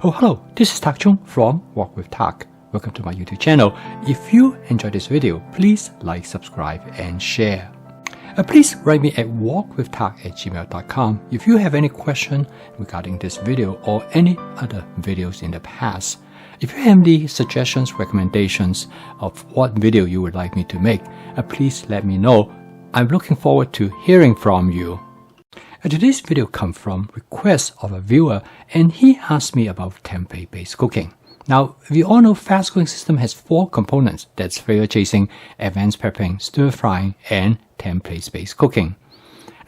Oh, hello, this is Tak Chung from Walk with Tak. Welcome to my YouTube channel. If you enjoyed this video, please like, subscribe, and share. Please write me at walkwithtak@gmail.com if you have any question regarding this video or any other videos in the past. If you have any suggestions, recommendations of what video you would like me to make, please let me know. I'm looking forward to hearing from you. Today's video comes from request of a viewer, and he asked me about template-based cooking. Now, we all know fast cooking system has 4 components. That's flavor chasing, advanced prepping, stir frying, and template-based cooking.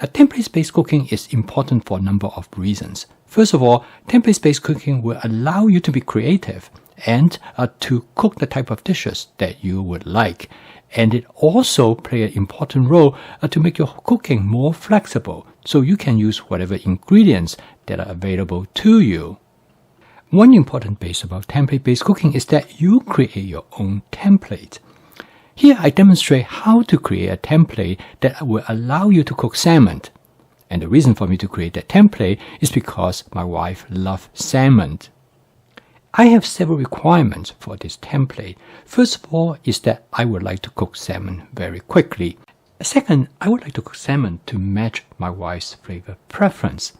Template-based cooking is important for a number of reasons. First of all, template-based cooking will allow you to be creative and to cook the type of dishes that you would like. And it also plays an important role to make your cooking more flexible, so you can use whatever ingredients that are available to you. One important base about template-based cooking is that you create your own template. Here I demonstrate how to create a template that will allow you to cook salmon. And the reason for me to create that template is because my wife loves salmon. I have several requirements for this template. First of all is that I would like to cook salmon very quickly. Second, I would like to cook salmon to match my wife's flavor preference.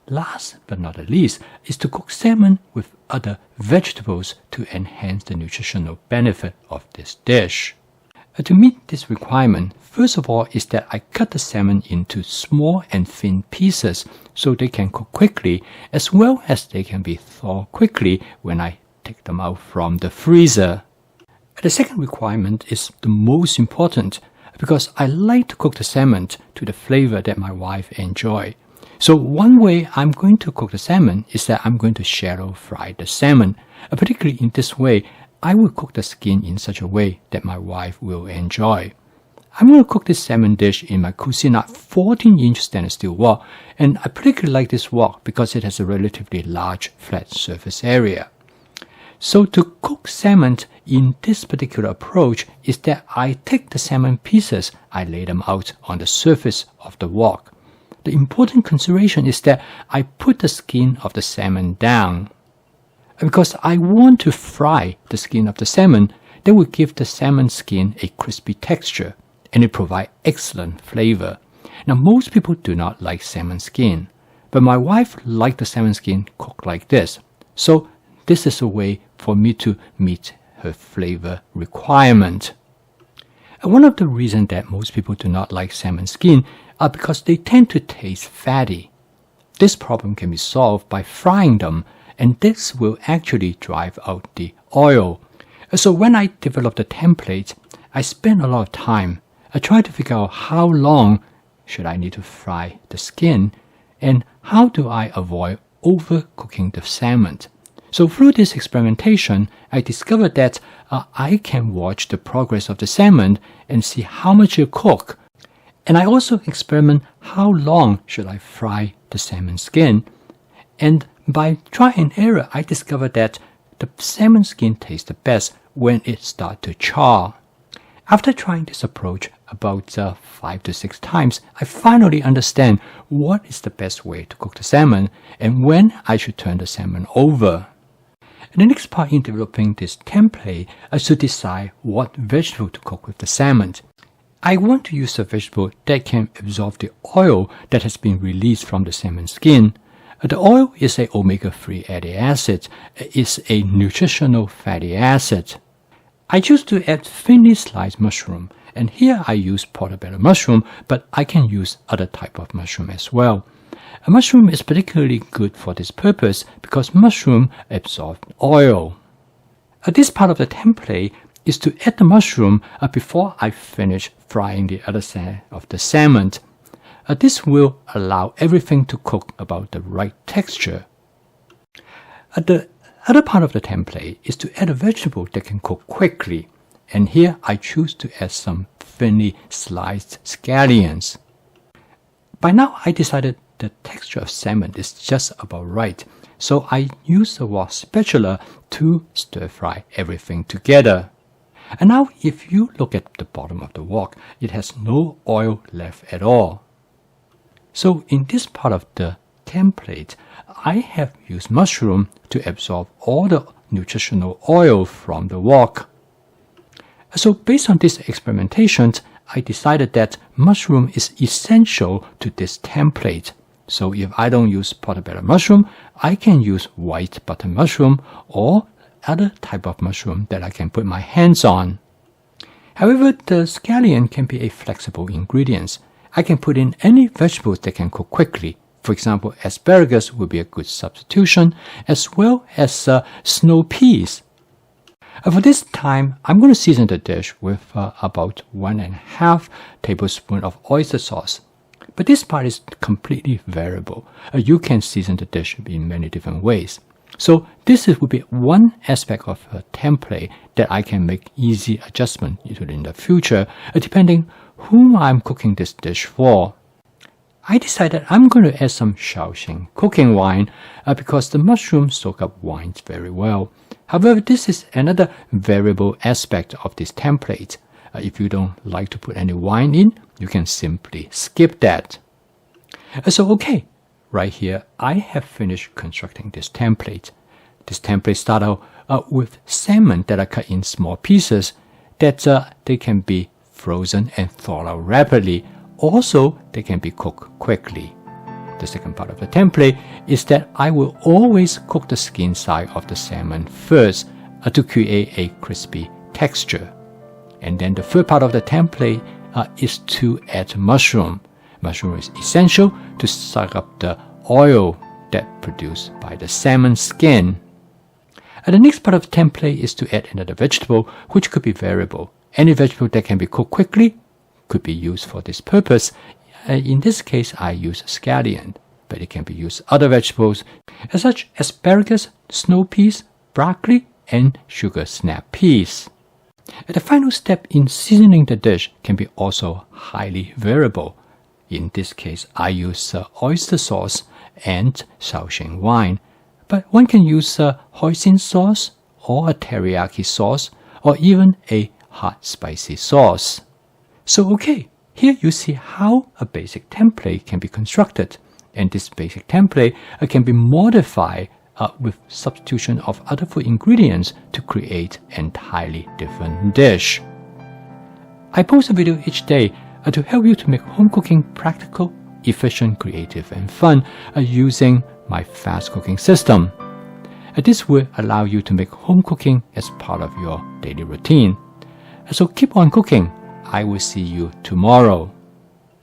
Last but not the least is to cook salmon with other vegetables to enhance the nutritional benefit of this dish. To meet this requirement, first of all is that I cut the salmon into small and thin pieces so they can cook quickly, as well as they can be thawed quickly when I take them out from the freezer. The second requirement is the most important because I like to cook the salmon to the flavor that my wife enjoys. So one way I'm going to cook the salmon is that I'm going to shallow fry the salmon. Particularly in this way, I will cook the skin in such a way that my wife will enjoy. I'm going to cook this salmon dish in my Cuisinart 14-inch stainless steel wok, and I particularly like this wok because it has a relatively large flat surface area. So to cook salmon in this particular approach is that I take the salmon pieces, I lay them out on the surface of the wok. The important consideration is that I put the skin of the salmon down. Because I want to fry the skin of the salmon, that will give the salmon skin a crispy texture, and it provides excellent flavor. Now, most people do not like salmon skin, but my wife likes the salmon skin cooked like this. So this is a way for me to meet her flavor requirement. One of the reasons that most people do not like salmon skin are because they tend to taste fatty. This problem can be solved by frying them, and this will actually drive out the oil. So when I develop the template, I spend a lot of time. I try to figure out how long should I need to fry the skin, and how do I avoid overcooking the salmon. So through this experimentation, I discovered that I can watch the progress of the salmon and see how much it cooks. And I also experiment how long should I fry the salmon skin. And by trial and error, I discovered that the salmon skin tastes the best when it starts to char. After trying this approach about 5 to 6 times, I finally understand what is the best way to cook the salmon and when I should turn the salmon over. And the next part in developing this template is to decide what vegetable to cook with the salmon. I want to use a vegetable that can absorb the oil that has been released from the salmon skin. The oil is an omega-3 fatty acid. It's a nutritional fatty acid. I choose to add thinly sliced mushroom, and here I use portobello mushroom, but I can use other type of mushroom as well. A mushroom is particularly good for this purpose because mushroom absorb oil. This part of the template is to add the mushroom before I finish frying the other side of the salmon. This will allow everything to cook about the right texture. The other part of the template is to add a vegetable that can cook quickly. And here I choose to add some thinly sliced scallions. By now I decided the texture of salmon is just about right. So I use a wok spatula to stir fry everything together. And now if you look at the bottom of the wok, it has no oil left at all. So in this part of the template, I have used mushroom to absorb all the nutritional oil from the wok. So based on these experimentations, I decided that mushroom is essential to this template. So if I don't use portobello mushroom, I can use white button mushroom or other type of mushroom that I can put my hands on. However, the scallion can be a flexible ingredient. I can put in any vegetables that can cook quickly. For example, asparagus would be a good substitution, as well as snow peas. For this time, I'm going to season the dish with about 1.5 tablespoons of oyster sauce. But this part is completely variable. You can season the dish in many different ways. So this would be one aspect of a template that I can make easy adjustment in the future, depending whom I'm cooking this dish for. I decided I'm going to add some Shaoxing cooking wine because the mushrooms soak up wines very well. However, this is another variable aspect of this template. If you don't like to put any wine in, you can simply skip that. So okay, right here I have finished constructing this template. This template starts out with salmon that are cut in small pieces that they can be frozen and thawed out rapidly. Also, they can be cooked quickly. The second part of the template is that I will always cook the skin side of the salmon first to create a crispy texture. And then the third part of the template is to add mushroom. Mushroom is essential to suck up the oil that produced by the salmon skin. And the next part of the template is to add another vegetable, which could be variable. Any vegetable that can be cooked quickly could be used for this purpose. In this case, I use scallion, but it can be used other vegetables, as such asparagus, snow peas, broccoli, and sugar snap peas. The final step in seasoning the dish can be also highly variable. In this case, I use oyster sauce and Shaoxing wine, but one can use hoisin sauce or a teriyaki sauce or even a hot spicy sauce. So okay, here you see how a basic template can be constructed, and this basic template can be modified with substitution of other food ingredients to create an entirely different dish. I post a video each day to help you to make home cooking practical, efficient, creative, and fun using my fast cooking system. This will allow you to make home cooking as part of your daily routine. So keep on cooking. I will see you tomorrow.